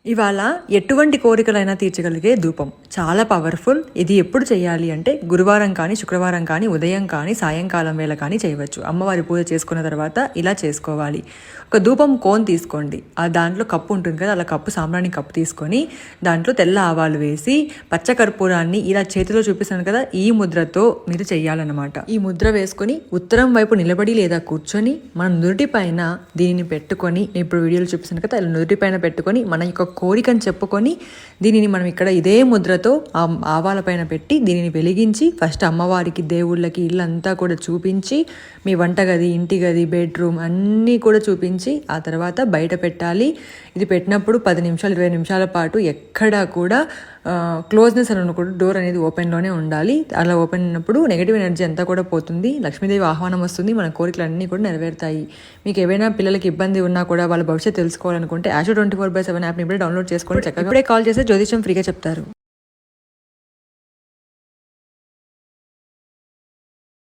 ఇవాళ ఎటువంటి కోరికలైనా తీర్చగలిగే ధూపం చాలా పవర్ఫుల్. ఇది ఎప్పుడు చేయాలి అంటే గురువారం కానీ శుక్రవారం కానీ ఉదయం కానీ సాయంకాలం వేళ కానీ చేయవచ్చు. అమ్మవారి పూజ చేసుకున్న తర్వాత ఇలా చేసుకోవాలి. ఒక ధూపం కోన్ తీసుకోండి, ఆ దాంట్లో కప్పు ఉంటుంది కదా, అలా కప్పు సాంబ్రాణి కప్పు తీసుకొని దాంట్లో తెల్ల ఆవాలు వేసి పచ్చకర్పూరాన్ని ఇలా చేతిలో చూపిస్తాను కదా, ఈ ముద్రతో మీరు చెయ్యాలన్నమాట. ఈ ముద్ర వేసుకొని ఉత్తరం వైపు నిలబడి లేదా కూర్చొని మన నుదుటి పైన దీనిని పెట్టుకొని, ఇప్పుడు వీడియోలో చూపిస్తాను కదా, ఇలా నుదుటి పైన పెట్టుకొని మన యొక్క కోరికని చెప్పుకొని దీనిని మనం ఇక్కడ ఇదే ముద్రతో ఆ ఆవాల పైన పెట్టి దీనిని వెలిగించి ఫస్ట్ అమ్మవారికి దేవుళ్ళకి ఇల్లంతా కూడా చూపించి మీ వంటగది, ఇంటి గది, బెడ్రూమ్ అన్నీ కూడా చూపించి ఆ తర్వాత బయట పెట్టాలి. ఇది పెట్టినప్పుడు 10 నిమిషాలు 20 నిమిషాల పాటు ఎక్కడా కూడా క్లోజ్నెస్ అని ఉండకూడదు, డోర్ అనేది ఓపెన్లోనే ఉండాలి. అలా ఓపెన్ అయినప్పుడు నెగిటివ్ ఎనర్జీ అంతా కూడా పోతుంది, లక్ష్మీదేవి ఆహ్వానం వస్తుంది, మన కోరికలు అన్నీ కూడా నెరవేరుతాయి. మీకు ఏవైనా పిల్లలకి ఇబ్బంది ఉన్నా కూడా వాళ్ళ భవిష్యత్తు తెలుసుకోవాలనుకుంటే ఆషో 24/7 యాప్ని ఇప్పుడే డౌన్లోడ్ చేసుకొని చక్కగా ఇప్పుడే కాల్ చేస్తే జ్యోతిష్యం ఫ్రీగా చెప్తారు.